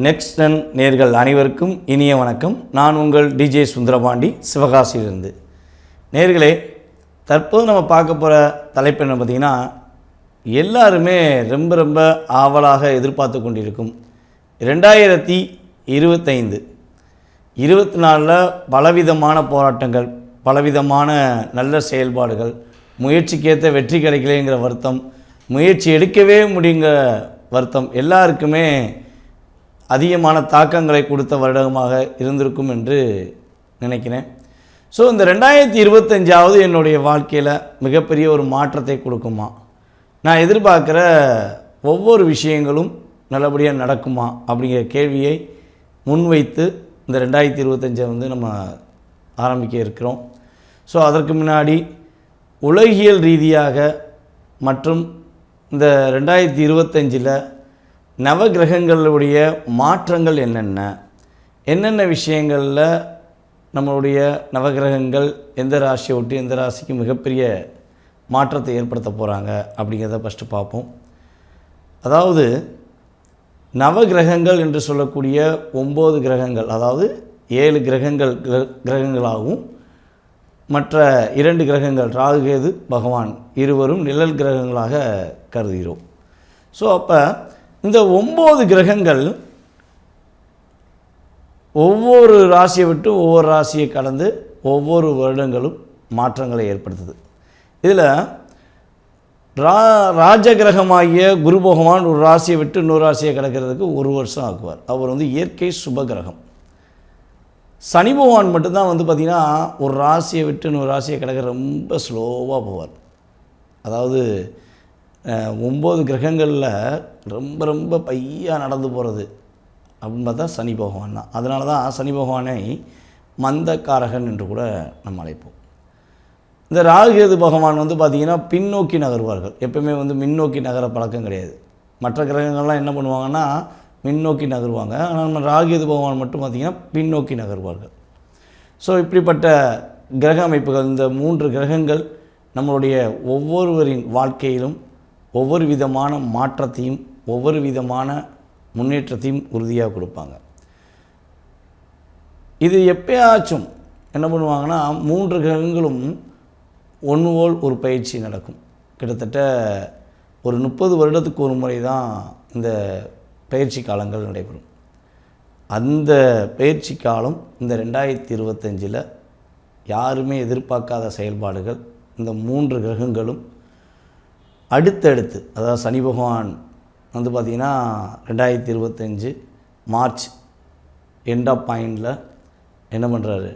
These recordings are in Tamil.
நெக்ஸ்டன் நேர்கள் அனைவருக்கும் இனிய வணக்கம். நான் உங்கள் டிஜே சுந்தரபாண்டி, சிவகாசியிலிருந்து. நேர்களே, தற்போது நம்ம பார்க்க போகிற தலைப்பு என்ன பார்த்திங்கன்னா, எல்லாருமே ரொம்ப ரொம்ப ஆவலாக எதிர்பார்த்து கொண்டிருக்கும் 2025 24 பலவிதமான போராட்டங்கள், பலவிதமான நல்ல செயல்பாடுகள், முயற்சிக்கேற்ற வெற்றி கிடைக்கலைங்கிற வருத்தம், முயற்சி எடுக்கவே முடியுங்கிற வருத்தம் எல்லாருக்குமே அதிகமான தாக்கங்களை கொடுத்த வருடமாக இருந்திருக்கும் என்று நினைக்கிறேன். ஸோ இந்த 2025 என்னுடைய வாழ்க்கையில் மிகப்பெரிய ஒரு மாற்றத்தை கொடுக்குமா, நான் எதிர்பார்க்குற ஒவ்வொரு விஷயங்களும் நல்லபடியாக நடக்குமா அப்படிங்கிற கேள்வியை முன்வைத்து இந்த 2025 நம்ம ஆரம்பிக்க இருக்கிறோம். ஸோ அதற்கு முன்னாடி உலகியல் ரீதியாக மற்றும் இந்த 2025 நவகிரகங்களுடைய மாற்றங்கள் என்னென்ன விஷயங்களில் நம்மளுடைய நவகிரகங்கள் எந்த ராசியை விட்டு எந்த ராசிக்கு மிகப்பெரிய மாற்றத்தை ஏற்படுத்த போகிறாங்க அப்படிங்கிறத ஃபஸ்ட்டு பார்ப்போம். அதாவது நவகிரகங்கள் என்று சொல்லக்கூடிய 9 கிரகங்கள், அதாவது 7 கிரகங்களாகவும் மற்ற 2 கிரகங்கள் ராகு கேது பகவான் இருவரும் நிழல் கிரகங்களாக கருதுகிறோம். ஸோ அப்போ இந்த 9 கிரகங்கள் ஒவ்வொரு ராசியை விட்டு ஒவ்வொரு ராசியை கடந்து ஒவ்வொரு வருடங்களும் மாற்றங்களை ஏற்படுத்துது. இதில் ராஜகிரகமாகிய குரு பகவான் ஒரு ராசியை விட்டு இன்னொரு ராசியை கிடக்கிறதுக்கு 1 வருஷம் ஆக்குவார். அவர் இயற்கை சுபகிரகம். சனி பகவான் மட்டும்தான் பார்த்திங்கன்னா ஒரு ராசியை விட்டு இன்னொரு ராசியை கிடக்கிற ரொம்ப ஸ்லோவாக போவார். அதாவது 9 கிரகங்களில் ரொம்ப ரொம்ப பையாக நடந்து போகிறது அப்படின்னு பார்த்தா சனி பகவான் தான். அதனால தான் சனி பகவானை மந்தக்காரகன் என்று கூட நம்ம அழைப்போம். இந்த ராகுகேது பகவான் பார்த்திங்கன்னா பின்னோக்கி நகர்வார்கள். எப்பவுமே முன்னோக்கி நகர பழக்கம் கிடையாது. மற்ற கிரகங்கள்லாம் என்ன பண்ணுவாங்கன்னா முன்னோக்கி நகருவாங்க. ஆனால் நம்ம ராகுகேது பகவான் மட்டும் பார்த்திங்கன்னா பின்னோக்கி நகர்வார்கள். ஸோ இப்படிப்பட்ட கிரக அமைப்புகள், இந்த 3 கிரகங்கள் நம்மளுடைய ஒவ்வொருவரின் வாழ்க்கையிலும் ஒவ்வொரு விதமான மாற்றத்தையும் ஒவ்வொரு விதமான முன்னேற்றத்தையும் உறுதியாக கொடுப்பாங்க. இது எப்பயாச்சும் என்ன பண்ணுவாங்கன்னா 3 கிரகங்களும் ஒன்று போல் ஒரு பயிற்சி நடக்கும். கிட்டத்தட்ட ஒரு 30 வருடத்துக்கு ஒரு முறை தான் இந்த பயிற்சி காலங்கள் நடைபெறும். அந்த பயிற்சி காலம் இந்த 2025 யாருமே எதிர்பார்க்காத செயல்பாடுகள், இந்த 3 கிரகங்களும் அடுத்தடுத்து, அதாவது சனி பகவான் பார்த்திங்கன்னா 2025 மார்ச் எண்ட் ஆஃப் பாயிண்டில் என்ன பண்ணுறாரு,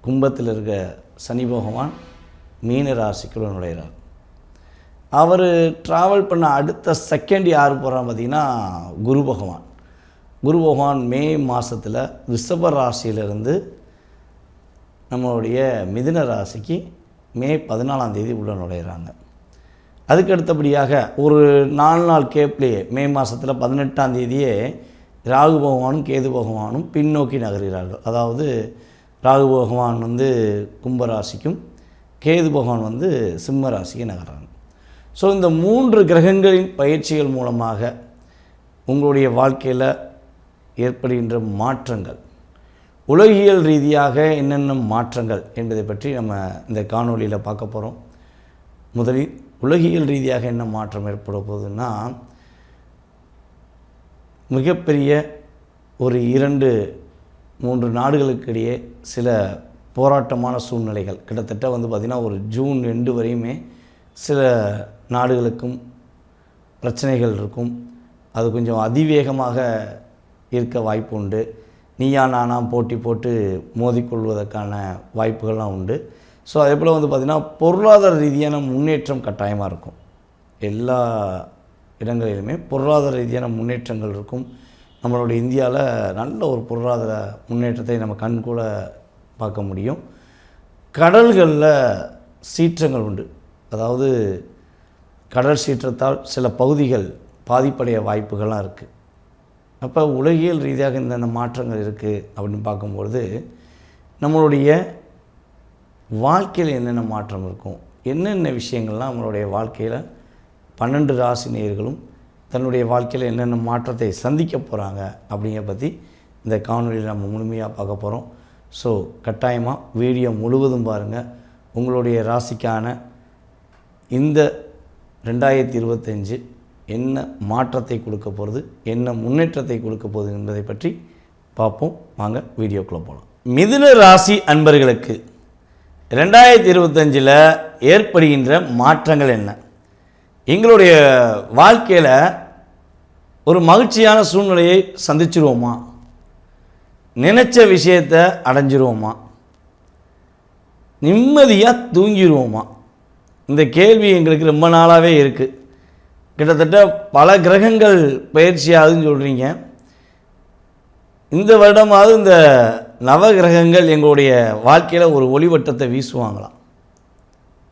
கும்பத்தில் இருக்க சனி பகவான் மீன ராசிக்குள்ள நுழைகிறார். அவர் ட்ராவல் பண்ண அடுத்த செகண்ட் யார் போகிறான்னு பார்த்திங்கன்னா குரு பகவான். குரு பகவான் மே மாதத்தில் ரிஷப ராசியிலிருந்து நம்மளுடைய மிதுன ராசிக்கு மே 14 உள்ள நுழைகிறாங்க. அதுக்கு அடுத்தபடியாக ஒரு 4 நாள் கேப்லேயே மே மாதத்தில் 18 ராகு பகவானும் கேது பகவானும் பின்னோக்கி நகர்கிறார்கள். அதாவது ராகு பகவான் கும்பராசிக்கும் கேது பகவான் சிம்ம ராசிக்கு நகர்றாங்க. ஸோ இந்த 3 கிரகங்களின் பயிற்சிகள் மூலமாக உங்களுடைய வாழ்க்கையில் ஏற்படுகின்ற மாற்றங்கள், உலகியல் ரீதியாக என்னென்ன மாற்றங்கள் என்பதை பற்றி நம்ம இந்த காணொலியில் பார்க்க போகிறோம். முதலில் உலகியல் ரீதியாக என்ன மாற்றம் ஏற்பட போகுதுன்னா, மிகப்பெரிய ஒரு 2-3 நாடுகளுக்கு இடையே சில போராட்டமான சூழ்நிலைகள், கிட்டத்தட்ட பார்த்திங்கன்னா ஒரு ஜூன் 2 வரையுமே சில நாடுகளுக்கும் பிரச்சனைகள் இருக்கும். அது கொஞ்சம் அதிவேகமாக இருக்க வாய்ப்பு உண்டு. நீயா நானா போட்டி போட்டு மோதிக்கொள்வதற்கான வாய்ப்புகள்லாம் உண்டு. ஸோ அதே போல் பார்த்திங்கன்னா பொருளாதார ரீதியான முன்னேற்றம் கட்டாயமாக இருக்கும். எல்லா இடங்களிலுமே பொருளாதார ரீதியான முன்னேற்றங்கள் இருக்கும். நம்மளுடைய இந்தியாவில் நல்ல ஒரு பொருளாதார முன்னேற்றத்தை நம்ம கண் கூட பார்க்க முடியும். கடல்களில் சீற்றங்கள் உண்டு. அதாவது கடல் சீற்றத்தால் சில பகுதிகள் பாதிப்படைய வாய்ப்புகள்லாம் இருக்குது. அப்போ உலகியல் ரீதியாக இந்த மாற்றங்கள் இருக்குது அப்படின்னு பார்க்கும்பொழுது நம்மளுடைய வாழ்க்கையில் என்னென்ன மாற்றம் இருக்கும், என்னென்ன விஷயங்கள்லாம் நம்மளுடைய வாழ்க்கையில் 12 ராசி நேயர்களும் தன்னுடைய வாழ்க்கையில் என்னென்ன மாற்றத்தை சந்திக்க போகிறாங்க அப்படிங்கிற பற்றி இந்த காணொலியில் நம்ம முழுமையாக பார்க்க போகிறோம். ஸோ கட்டாயமாக வீடியோ முழுவதும் பாருங்கள். உங்களுடைய ராசிக்கான இந்த 2025 என்ன மாற்றத்தை கொடுக்க போகிறது, என்ன முன்னேற்றத்தை கொடுக்க போகுது என்பதை பற்றி பார்ப்போம். வாங்க வீடியோக்குள்ளே போகலாம். மிதுன ராசி அன்பர்களுக்கு 2025 ஏற்படுகின்ற மாற்றங்கள் என்ன? எங்களுடைய வாழ்க்கையில் ஒரு மகிழ்ச்சியான சூழ்நிலையை சந்திச்சிருவோமா? நினச்ச விஷயத்தை அடைஞ்சிருவோமா? நிம்மதியாக தூங்கிடுவோமா? இந்த கேள்வி எங்களுக்கு ரொம்ப நாளாகவே இருக்குது. கிட்டத்தட்ட பல கிரகங்கள் பயிற்சி ஆகுதுன்னு சொல்கிறீங்க. இந்த வருடமாவது இந்த நவகிரகங்கள் எங்களுடைய வாழ்க்கையில் ஒரு ஒளிவட்டத்தை வீசுவாங்களாம்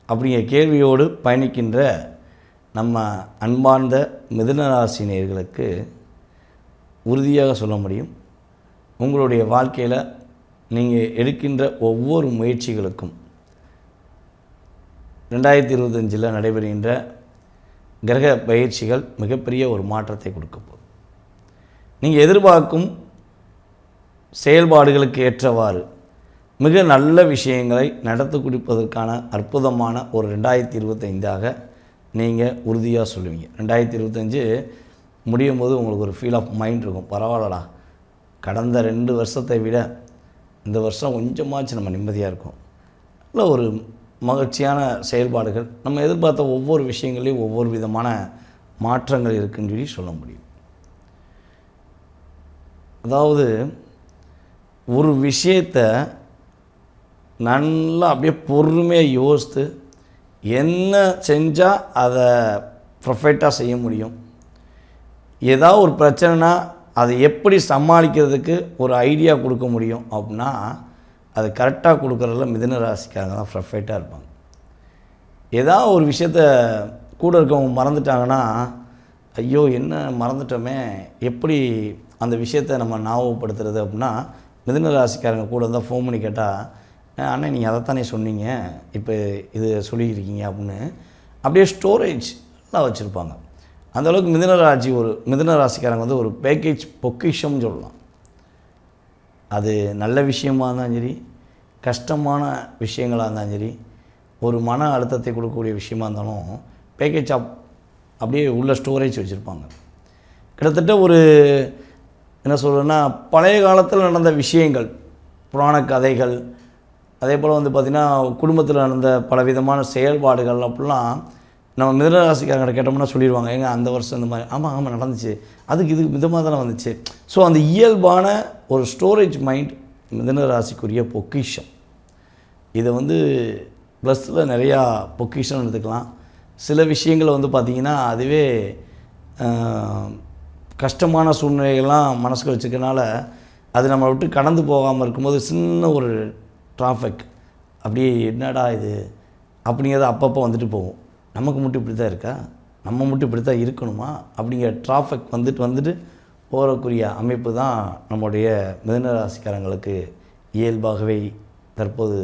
அப்படிங்கிற கேள்வியோடு பயணிக்கின்ற நம்ம அன்பார்ந்த மிதுனராசினியர்களுக்கு உறுதியாக சொல்ல முடியும், உங்களுடைய வாழ்க்கையில் நீங்கள் எடுக்கின்ற ஒவ்வொரு முயற்சிகளுக்கும் 2025 நடைபெறுகின்ற கிரக பயிற்சிகள் மிகப்பெரிய ஒரு மாற்றத்தை கொடுக்க போகுது. நீங்கள் எதிர்பார்க்கும் செயல்பாடுகளுக்கு ஏற்றவாறு மிக நல்ல விஷயங்களை நடத்தி கொடுப்பதற்கான அற்புதமான ஒரு 2025 நீங்கள் உறுதியாக சொல்லுவீங்க. 2025 முடியும் போது உங்களுக்கு ஒரு ஃபீல் ஆஃப் மைண்ட் இருக்கும், பரவாயில்லடா கடந்த 2 வருஷத்தை விட இந்த வருஷம் கொஞ்சமாச்சு நம்ம நிம்மதியாக இருக்கும், இல்லை ஒரு மகிழ்ச்சியான செயல்பாடுகள், நம்ம எதிர்பார்த்த ஒவ்வொரு விஷயங்களையும் ஒவ்வொரு விதமான மாற்றங்கள் இருக்குன்னு சொல்லி சொல்ல முடியும். அதாவது ஒரு விஷயத்தை நல்லா அப்படியே பொறுமையாக யோசித்து என்ன செஞ்சால் அதை பர்ஃபெக்டாக செய்ய முடியும், ஏதாவது ஒரு பிரச்சனைனா அதை எப்படி சமாளிக்கிறதுக்கு ஒரு ஐடியா கொடுக்க முடியும் அப்படின்னா அது கரெக்டாக கொடுக்குறதுல மிதுன ராசிக்காரங்க தான் பர்ஃபெக்டாக இருப்பாங்க. ஏதாவது ஒரு விஷயத்த கூட இருக்கவங்க மறந்துட்டாங்கன்னா, ஐயோ என்ன மறந்துட்டோமே, எப்படி அந்த விஷயத்தை நம்ம ஞாபகப்படுத்துறது அப்படின்னா மிதுன ராசிக்காரங்க கூட இருந்தால் ஃபோன் பண்ணி கேட்டால், அண்ணன் நீங்கள் அதைத்தானே சொன்னீங்க, இப்போ இது சொல்லியிருக்கீங்க அப்படின்னு அப்படியே ஸ்டோரேஜ்லாம் வச்சுருப்பாங்க. அந்தளவுக்கு மிதுன ராசிக்காரங்க வந்து ஒரு பேக்கேஜ் பொக்கிஷம்னு சொல்லலாம். அது நல்ல விஷயமாக இருந்தாலும் சரி, கஷ்டமான விஷயங்களாக இருந்தாலும் சரி, ஒரு மன அழுத்தத்தை கொடுக்கக்கூடிய விஷயமா இருந்தாலும் பேக்கேஜ் அப்படியே உள்ள ஸ்டோரேஜ் வச்சுருப்பாங்க. கிட்டத்தட்ட ஒரு என்ன சொல்கிறேன்னா, பழைய காலத்தில் நடந்த விஷயங்கள், புராண கதைகள், அதே போல் வந்து பார்த்திங்கன்னா குடும்பத்தில் நடந்த பலவிதமான செயல்பாடுகள் அப்படிலாம் நம்ம மிதுனராசிக்காரங்கிட்ட கேட்டோம்னா சொல்லிடுவாங்க, ஏங்க அந்த வருஷம் இந்த மாதிரி ஆமாம் நடந்துச்சு, அதுக்கு இது விதமாக தானே வந்துச்சு. ஸோ அந்த இயல்பான ஒரு ஸ்டோரேஜ் மைண்ட் மிதுனராசிக்குரிய பொக்கிஷம். இதை வந்து ப்ளஸில் நிறையா பொக்கிஷம் எடுத்துக்கலாம். சில விஷயங்கள் வந்து பார்த்திங்கன்னா அதுவே கஷ்டமான சூழ்நிலைகள்லாம் மனசுக்கு வச்சுக்கனால அது நம்மளை விட்டு கடந்து போகாமல் இருக்கும்போது சின்ன ஒரு டிராஃபிக் அப்படியே என்னடா இது அப்படிங்கிறது அப்பப்போ வந்துட்டு போகும். நமக்கு மட்டும் இப்படி தான் இருக்கா, நம்ம மட்டும் இப்படி தான் இருக்கணுமா அப்படிங்கிற டிராஃபிக் வந்துட்டு போகக்கூடிய அமைப்பு தான் நம்முடைய மிதுனராசிக்காரங்களுக்கு இயல்பாகவே தற்போது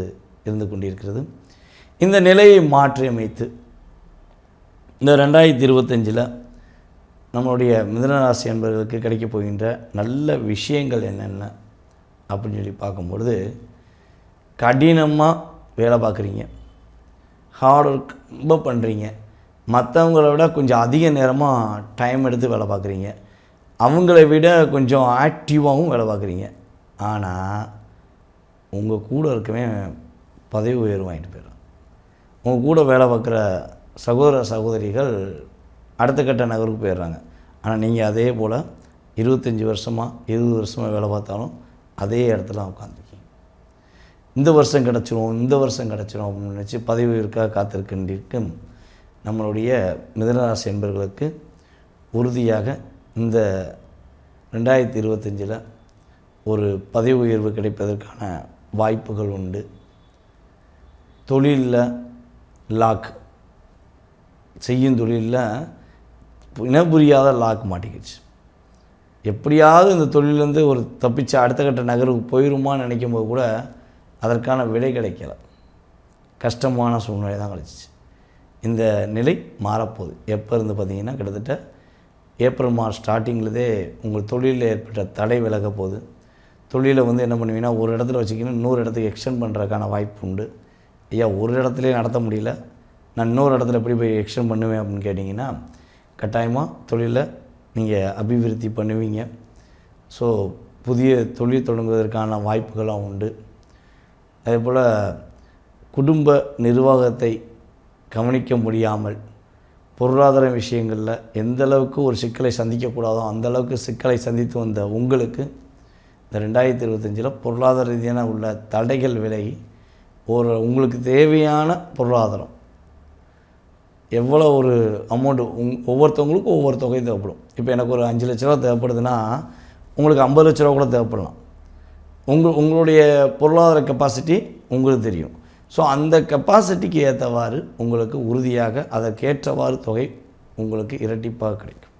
இருந்து கொண்டிருக்கிறது. இந்த நிலையை மாற்றி அமைத்து இந்த 2025 நம்மளுடைய மிதுனராசி என்பவர்களுக்கு கிடைக்கப் போகின்ற நல்ல விஷயங்கள் என்னென்ன அப்படின்னு சொல்லி பார்க்கும்பொழுது, கடினமாக வேலை பார்க்குறீங்க, ஹார்ட் ஒர்க் ரொம்ப பண்ணுறீங்க, மற்றவங்கள விட கொஞ்சம் அதிக நேரமாக டைம் எடுத்து வேலை பார்க்குறீங்க, அவங்கள விட கொஞ்சம் ஆக்டிவாகவும் வேலை பார்க்குறீங்க. ஆனால் உங்கள் கூட இருக்கவே பதவி உயர்வு வாங்கிட்டு போயிடும். உங்கள் கூட வேலை பார்க்குற சகோதர சகோதரிகள் அடுத்த கட்ட நகருக்கு போயிடுறாங்க. ஆனால் நீங்கள் அதே போல் 25 வருஷமாக 20 வருஷமாக வேலை பார்த்தாலும் அதே இடத்துல உட்காந்துருக்கீங்க. இந்த வருஷம் கிடச்சிரும் அப்படின்னு நினச்சி பதவி உயர்வுக்காக காத்திருக்கின்றிருக்கும் நம்மளுடைய மிதுனராசி என்பவர்களுக்கு உறுதியாக இந்த 2025 ஒரு பதவி உயர்வு கிடைப்பதற்கான வாய்ப்புகள் உண்டு. தொழிலில் லாக், செய்யும் தொழிலில் இனப்புரியாத லாக் மாட்டிக்கிடுச்சு. எப்படியாவது இந்த தொழிலேருந்து ஒரு தப்பிச்சு அடுத்த கட்ட நகருக்கு போயிடுமான்னு நினைக்கும் போது கூட அதற்கான விடை கிடைக்கல. கஷ்டமான சூழ்நிலை தான் கிடைச்சிச்சு. இந்த நிலை மாறப்போகுது. எப்போ இருந்து பார்த்திங்கன்னா கிட்டத்தட்ட ஏப்ரல் மாதம் ஸ்டார்டிங்லேருந்தே உங்கள் தொழிலில் ஏற்பட்ட தடை விலக போகுது. தொழிலை வந்து என்ன பண்ணுவீங்கன்னா, ஒரு இடத்துல வச்சுக்கின்னு இன்னொரு இடத்துக்கு எக்ஸ்டெண்ட் பண்ணுறதுக்கான வாய்ப்பு உண்டு. ஐயா, ஒரு இடத்துலையே நடத்த முடியல, நான் இன்னொரு இடத்துல எப்படி போய் எக்ஸ்டெண்ட் பண்ணுவேன் அப்படின்னு கேட்டிங்கன்னா, கட்டாயமாக தொழிலை நீங்கள் அபிவிருத்தி பண்ணுவீங்க. ஸோ புதிய தொழில் தொடங்குவதற்கான வாய்ப்புகளும் உண்டு. அதேபோல் குடும்ப நிர்வாகத்தை கவனிக்க முடியாமல் பொருளாதார விஷயங்களில் எந்த அளவுக்கு ஒரு சிக்கலை சந்திக்கக்கூடாதோ அந்தளவுக்கு சிக்கலை சந்தித்து வந்த உங்களுக்கு இந்த 2025 பொருளாதார ரீதியான உள்ள தடைகள் விலகி உங்களுக்கு தேவையான பொருளாதாரம் எவ்வளோ ஒரு அமௌண்ட்டு ஒவ்வொருத்தவங்களுக்கும் ஒவ்வொரு தொகை தேவைப்படும். இப்போ எனக்கு ஒரு 5 லட்ச ரூபா தேவைப்படுதுன்னா உங்களுக்கு 50 லட்ச ரூபா கூட தேவைப்படலாம். உங்களுடைய பொருளாதார கெப்பாசிட்டி உங்களுக்கு தெரியும். ஸோ அந்த கெப்பாசிட்டிக்கு ஏற்றவாறு உங்களுக்கு உறுதியாக அதற்கேற்றவாறு தொகை உங்களுக்கு இரட்டிப்பாக கிடைக்கும்.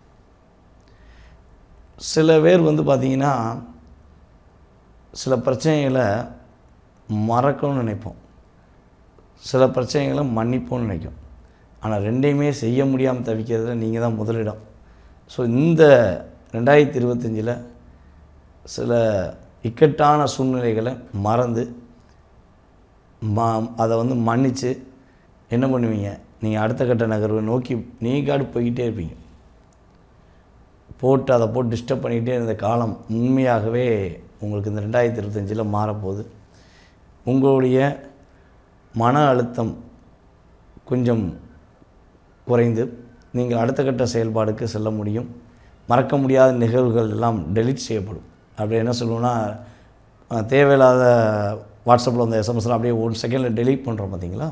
சில பேர் வந்து பார்த்திங்கன்னா, சில பிரச்சனைகளை மறக்கணும்னு நினைப்போம், சில பிரச்சனைகளை மன்னிப்போம்னு நினைக்கும். ஆனால் ரெண்டையுமே செய்ய முடியாமல் தவிக்கிறதுல நீங்கள் தான் முதலிடம். ஸோ இந்த 2025 சில இக்கட்டான சூழ்நிலைகளை மறந்து அதை வந்து மன்னித்து என்ன பண்ணுவீங்க, நீங்கள் அடுத்த கட்ட நகர்வை நோக்கி நீங்காடு போய்கிட்டே இருப்பீங்க. அதை போட்டு டிஸ்டர்ப் பண்ணிக்கிட்டே இருந்த காலம் உண்மையாகவே உங்களுக்கு இந்த 2025 மாறப்போகுது. உங்களுடைய மன அழுத்தம் கொஞ்சம் குறைந்து நீங்கள் அடுத்த கட்ட செயல்பாடுக்கு செல்ல முடியும். மறக்க முடியாத நிகழ்வுகள் எல்லாம் டெலீட் செய்யப்படும். அப்படி என்ன சொல்லுவோன்னா, தேவையில்லாத வாட்ஸ்அப்பில் வந்த எஸ்எம்எஸ்லாம் அப்படியே 1 செகண்டில் டெலீட் பண்ணுறோம் பார்த்தீங்களா,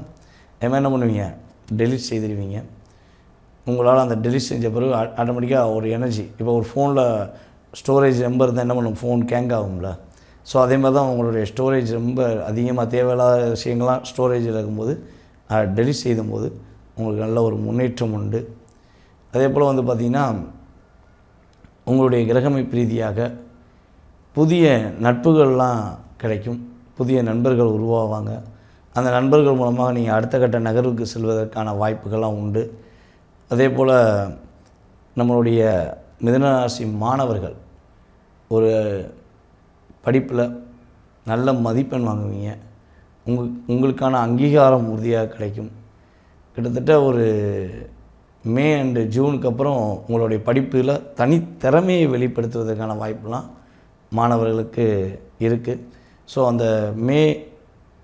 அதுமாதிரி என்ன பண்ணுவீங்க, டெலீட் செய்திருவீங்க. உங்களால் அந்த டெலீட் செஞ்ச பிறகு ஆட்டோமேட்டிக்காக ஒரு எனர்ஜி, இப்போ ஒரு ஃபோனில் ஸ்டோரேஜ் ரொம்ப இருந்தால் என்ன பண்ணும், ஃபோன் கேங் ஆகும்ல. ஸோ அதே மாதிரி தான் உங்களுடைய ஸ்டோரேஜ் ரொம்ப அதிகமாக தேவையில்லாத விஷயங்கள்லாம் ஸ்டோரேஜில் இருக்கும்போது அதை டெலீட் செய்யும்போது உங்களுக்கு நல்ல ஒரு முன்னேற்றம் உண்டு. அதே போல் வந்து பார்த்திங்கன்னா, உங்களுடைய கிரகமைப்பு ரீதியாக புதிய நட்புகள்லாம் கிடைக்கும், புதிய நண்பர்கள் உருவாவாங்க. அந்த நண்பர்கள் மூலமாக நீங்கள் அடுத்த கட்ட நகர்வுக்கு செல்வதற்கான வாய்ப்புகள்லாம் உண்டு. அதே போல் நம்மளுடைய மிதுனராசி மாணவர்கள் ஒரு படிப்பில் நல்ல மதிப்பெண் வாங்குவீங்க. உங்களுக்கான அங்கீகாரம் உறுதியாக கிடைக்கும். கிட்டத்தட்ட ஒரு மே அண்டு ஜூனுக்கு அப்புறம் உங்களுடைய படிப்பில் தனித்திறமையை வெளிப்படுத்துவதற்கான வாய்ப்புலாம் மாணவர்களுக்கு இருக்குது. ஸோ அந்த மே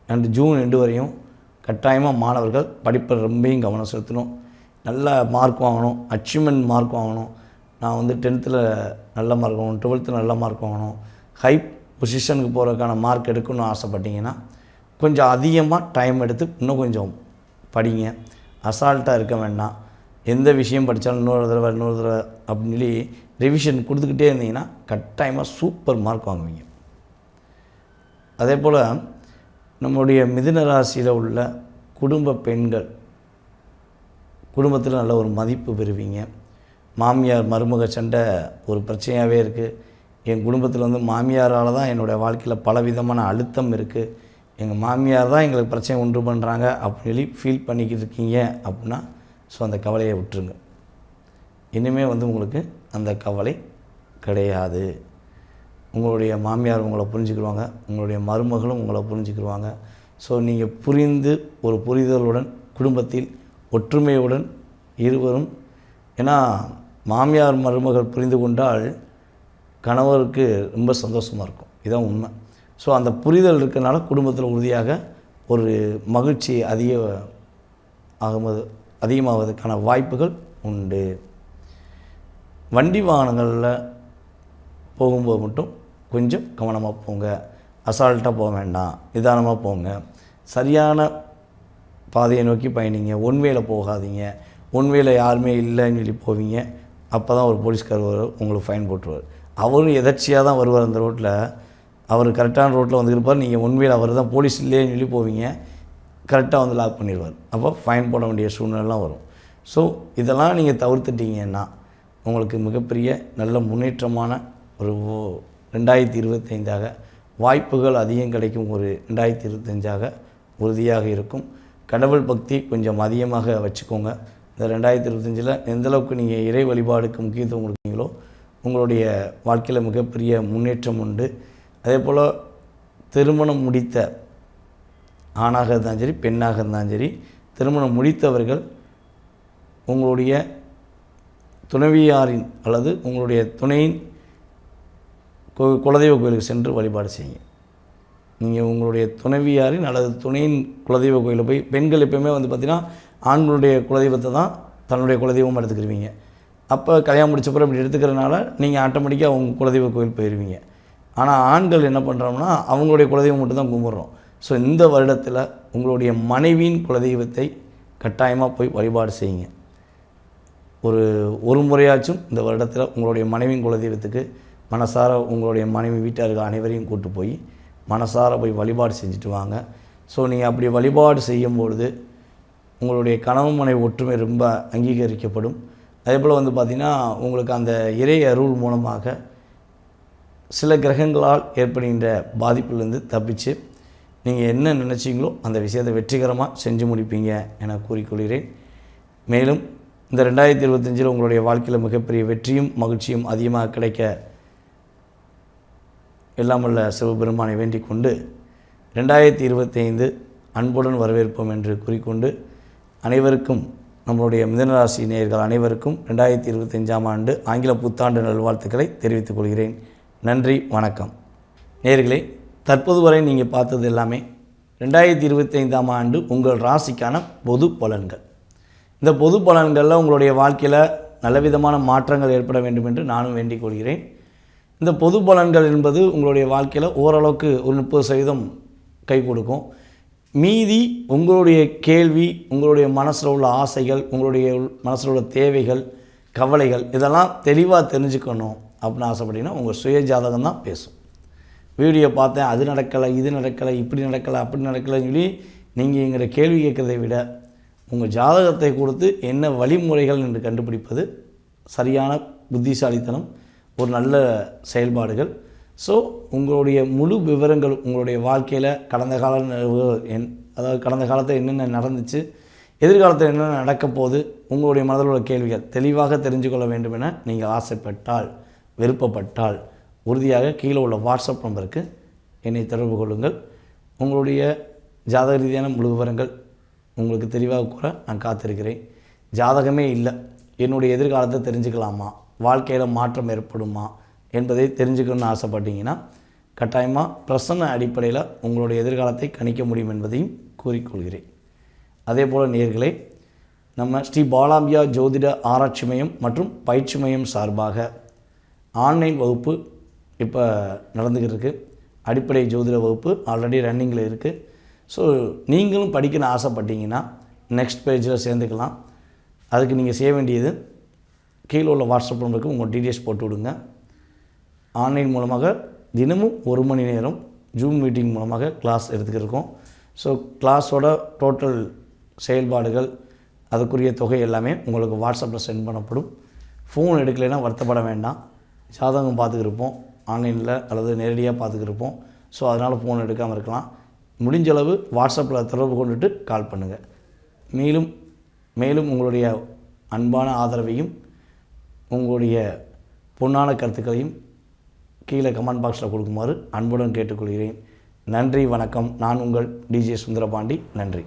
அண்டு ஜூன் எண்டு வரையும் கட்டாயமாக மாணவர்கள் படிப்பில் ரொம்பவும் கவனம் செலுத்தணும். நல்ல மார்க் வாங்கணும், அச்சீவ்மெண்ட் மார்க் வாங்கணும். நான் வந்து 10th நல்ல மார்க் வாங்கணும், 12th நல்ல மார்க் வாங்கணும், ஹை பொசிஷனுக்கு போகிறதுக்கான மார்க் எடுக்கணும்னு ஆசைப்பட்டீங்கன்னா கொஞ்சம் அதிகமாக டைம் எடுத்து இன்னும் கொஞ்சம் படிங்க. அசால்ட்டாக இருக்க வேண்டாம். எந்த விஷயம் படித்தாலும் இன்னொரு தடவை அப்படின்னு சொல்லி ரிவிஷன் கொடுத்துக்கிட்டே இருந்தீங்கன்னா கட்டாயமாக சூப்பர் மார்க் வாங்குவீங்க. அதே போல் நம்மளுடைய மிதுன ராசியில் உள்ள குடும்ப பெண்கள் குடும்பத்தில் நல்ல ஒரு மதிப்பு பெறுவீங்க. மாமியார் மருமக சண்டை ஒரு பிரச்சனையாகவே இருக்குது. என் குடும்பத்தில் வந்து மாமியாரால் தான் என்னுடைய வாழ்க்கையில் பலவிதமான அழுத்தம் இருக்குது, எங்கள் மாமியார் தான் எங்களுக்கு பிரச்சனை உண்டு பண்ணுறாங்க அப்படின்னு சொல்லி ஃபீல் பண்ணிக்கிட்டு இருக்கீங்க அப்படின்னா, ஸோ அந்த கவலையை விட்டுருங்க. இனிமேல் வந்து உங்களுக்கு அந்த கவலை கிடையாது. உங்களுடைய மாமியார் உங்களை புரிஞ்சுக்கிடுவாங்க, உங்களுடைய மருமகளும் உங்களை புரிஞ்சுக்கிடுவாங்க. ஸோ நீங்கள் புரிந்து ஒரு புரிதலுடன் குடும்பத்தில் ஒற்றுமையுடன் இருவரும், ஏன்னா மாமியார் மருமகள் புரிந்து கொண்டால் கணவருக்கு ரொம்ப சந்தோஷமாக இருக்கும், இதுதான் உண்மை. ஸோ அந்த புரிதல் இருக்கிறனால குடும்பத்தில் உறுதியாக ஒரு மகிழ்ச்சி அதிகமாவதற்கான வாய்ப்புகள் உண்டு. வண்டி வாகனங்களில் போகும்போது மட்டும் கொஞ்சம் கவனமாக போங்க, அசால்ட்டாக போக வேண்டாம், நிதானமாக போங்க. சரியான பாதையை நோக்கி பயணிங்க. ஒன்வேல போகாதீங்க. ஒன்வேல யாருமே இல்லைன்னு சொல்லி போவீங்க, அப்போ தான் ஒரு போலீஸ்கார் உங்களுக்கு ஃபைன் போட்டுருவார். அவரும் எதர்ச்சியாக தான் வருவார். அந்த ரோட்டில் அவர் கரெக்டான ரோட்டில் வந்துருப்பார், நீங்கள் ஒன்வேல அவர் தான் போலீஸ் இல்லைன்னு சொல்லி போவீங்க, கரெக்டாக வந்து லாக் பண்ணிடுவார். அப்போ ஃபைன் போட வேண்டிய சூழ்நிலைலாம் வரும். ஸோ இதெல்லாம் நீங்கள் தவிர்த்துட்டிங்கன்னா உங்களுக்கு மிகப்பெரிய நல்ல முன்னேற்றமான ஒரு 2025 வாய்ப்புகள் அதிகம் கிடைக்கும் ஒரு 2025 உறுதியாக இருக்கும். கடவுள் பக்தி கொஞ்சம் அதிகமாக வச்சுக்கோங்க. இந்த 2025 எந்தளவுக்கு நீங்கள் இறை வழிபாடுக்கு முக்கியத்துவம் கொடுக்குறீங்களோ உங்களுடைய வாழ்க்கையில் மிகப்பெரிய முன்னேற்றம் உண்டு. அதே போல் திருமணம் முடித்த ஆணாக இருந்தாலும் சரி பெண்ணாக இருந்தாலும் சரி, திருமணம் முடித்தவர்கள் உங்களுடைய துணைவியாரின் அல்லது உங்களுடைய துணையின் குலதெய்வ கோயிலுக்கு சென்று வழிபாடு செய்யுங்க. நீங்கள் உங்களுடைய துணைவியாரின் அல்லது துணையின் குலதெய்வ கோயிலில் போய், பெண்கள் எப்போயுமே பார்த்திங்கன்னா ஆண்களுடைய குலதெய்வத்தை தான் தன்னுடைய குலதெய்வமாக எடுத்துக்கிருவீங்க. அப்போ கல்யாணம் முடிச்சப்பறம் இப்படி எடுத்துக்கிறதுனால நீங்கள் ஆட்டோமேட்டிக்காக அவங்க குலதெய்வ கோயில் போயிடுவீங்க. ஆனால் ஆண்கள் என்ன பண்ணுறோம்னா அவங்களுடைய குலதெய்வம் மட்டும் தான் கும்பிட்றோம். ஸோ இந்த வருடத்தில் உங்களுடைய மனைவியின் குலதெய்வத்தை கட்டாயமாக போய் வழிபாடு செய்யுங்க. ஒரு முறையாச்சும் இந்த வருடத்தில் உங்களுடைய மனைவியின் குலதெய்வத்துக்கு மனசார உங்களுடைய மனைவி வீட்டார்கள் அனைவரையும் கூட்டு போய் மனசார போய் வழிபாடு செஞ்சுட்டு வாங்க. ஸோ நீங்கள் அப்படி வழிபாடு செய்யும்பொழுது உங்களுடைய கணவன் மனைவி ஒற்றுமை ரொம்ப அங்கீகரிக்கப்படும். அதே போல் பார்த்திங்கன்னா உங்களுக்கு அந்த இறை அருள் மூலமாக சில கிரகங்களால் ஏற்படுகின்ற பாதிப்பிலிருந்து தப்பிச்சு நீங்கள் என்ன நினச்சிங்களோ அந்த விஷயத்தை வெற்றிகரமாக செஞ்சு முடிப்பீங்க என கூறிக்கொள்கிறேன். மேலும் இந்த 2025 உங்களுடைய வாழ்க்கையில் மிகப்பெரிய வெற்றியும் மகிழ்ச்சியும் அதிகமாக கிடைக்க எல்லாம் வல்ல சிவபெருமானை வேண்டிக் கொண்டு 2025 அன்புடன் வரவேற்போம் என்று கூறிக்கொண்டு அனைவருக்கும், நம்மளுடைய மிதுனராசி நேயர்கள் அனைவருக்கும் 2025ஆம் ஆண்டு ஆங்கில புத்தாண்டு நல்வாழ்த்துக்களை தெரிவித்துக் கொள்கிறேன். நன்றி, வணக்கம். நேயர்களே, தற்போது வரை நீங்கள் பார்த்தது எல்லாமே 2025ஆம் ஆண்டு உங்கள் ராசிக்கான பொது பலன்கள். இந்த பொது பலன்களில் உங்களுடைய வாழ்க்கையில் நல்லவிதமான மாற்றங்கள் ஏற்பட வேண்டும் என்று நானும் வேண்டிக் கொள்கிறேன். இந்த பொது பலன்கள் என்பது உங்களுடைய வாழ்க்கையில் ஓரளவுக்கு ஒரு 30% கை கொடுக்கும். மீதி உங்களுடைய கேள்வி, உங்களுடைய மனசில் உள்ள ஆசைகள், உங்களுடைய மனசில் உள்ள தேவைகள், கவலைகள் இதெல்லாம் தெளிவாக தெரிஞ்சுக்கணும் அப்படின்னு ஆசைப்பட்டீங்கன்னா உங்கள் சுய ஜாதகம் தான் பேசும். வீடியோ பார்த்தேன், அது நடக்கலை, இது நடக்கலை, இப்படி நடக்கலை, அப்படி நடக்கலைன்னு சொல்லி நீங்கள் எங்கிற கேள்வி கேட்குறதை விட உங்கள் ஜாதகத்தை கொடுத்து என்ன வழிமுறைகள் என்று கண்டுபிடிப்பது சரியான புத்திசாலித்தனம், ஒரு நல்ல செயல்பாடுகள். ஸோ உங்களுடைய முழு விவரங்கள், உங்களுடைய வாழ்க்கையில் கடந்த கால நிகழ்வுகள் அதாவது கடந்த காலத்தில் என்னென்ன நடந்துச்சு, எதிர்காலத்தில் என்னென்ன நடக்கப் போகுது, உங்களுடைய மனதில் உள்ள கேள்விகள் தெளிவாக தெரிஞ்சு கொள்ள வேண்டும் என நீங்கள் ஆசைப்பட்டால், விருப்பப்பட்டால் உறுதியாக கீழே உள்ள வாட்ஸ்அப் நம்பருக்கு என்னை தொடர்பு கொள்ளுங்கள். உங்களுடைய ஜாதக ரீதியான முழு விவரங்கள் உங்களுக்கு தெளிவாக கூற நான் காத்திருக்கிறேன். ஜாதகமே இல்லை, என்னுடைய எதிர்காலத்தை தெரிஞ்சுக்கலாமா, வாழ்க்கையில் மாற்றம் ஏற்படுமா என்பதை தெரிஞ்சுக்கணும்னு ஆசைப்பட்டீங்கன்னா கட்டாயமாக பிரசன்ன அடிப்படையில் உங்களுடைய எதிர்காலத்தை கணிக்க முடியும் என்பதையும் கூறிக்கொள்கிறேன். அதே போல் நேயர்களே, நம்ம ஸ்ரீ பாலாம்பியா ஜோதிட ஆராய்ச்சி மையம் மற்றும் பயிற்சி மையம் சார்பாக ஆன்லைன் வகுப்பு இப்போ நடந்துக்கிட்டு இருக்குது. அடிப்படை ஜோதிட வகுப்பு ஆல்ரெடி ரன்னிங்கில் இருக்குது. ஸோ நீங்களும் படிக்கணும்னு ஆசைப்பட்டீங்கன்னா நெக்ஸ்ட் பேஜில் சேர்ந்துக்கலாம். அதுக்கு நீங்கள் செய்ய வேண்டியது கீழே உள்ள வாட்ஸ்அப் நம்பருக்கு உங்கள் டீட்டெயில்ஸ் போட்டு விடுங்க. ஆன்லைன் மூலமாக தினமும் 1 மணி நேரம் ஜூம் மீட்டிங் மூலமாக கிளாஸ் எடுத்துக்கிருக்கோம். ஸோ கிளாஸோட டோட்டல் செயல்பாடுகள், அதுக்குரிய தொகை எல்லாமே உங்களுக்கு வாட்ஸ்அப்பில் சென்ட் பண்ணப்படும். ஃபோன் எடுக்கலைன்னா வருத்தப்பட வேண்டாம். ஜாதகம் பார்த்துக்கிருப்போம், ஆன்லைனில் அல்லது நேரடியாக பார்த்துக்கிருப்போம். ஸோ அதனால் ஃபோன் எடுக்காமல் இருக்கலாம். முடிஞ்சளவு வாட்ஸ்அப்பில் தொடர்பு கொண்டுட்டு கால் பண்ணுங்கள். மேலும் உங்களுடைய அன்பான ஆதரவையும் உங்களுடைய பொன்னான கருத்துக்களையும் கீழே கமெண்ட் பாக்ஸில் கொடுக்குமாறு அன்புடன் கேட்டுக்கொள்கிறேன். நன்றி, வணக்கம். நான் உங்கள் டிஜே சுந்தரபாண்டி. நன்றி.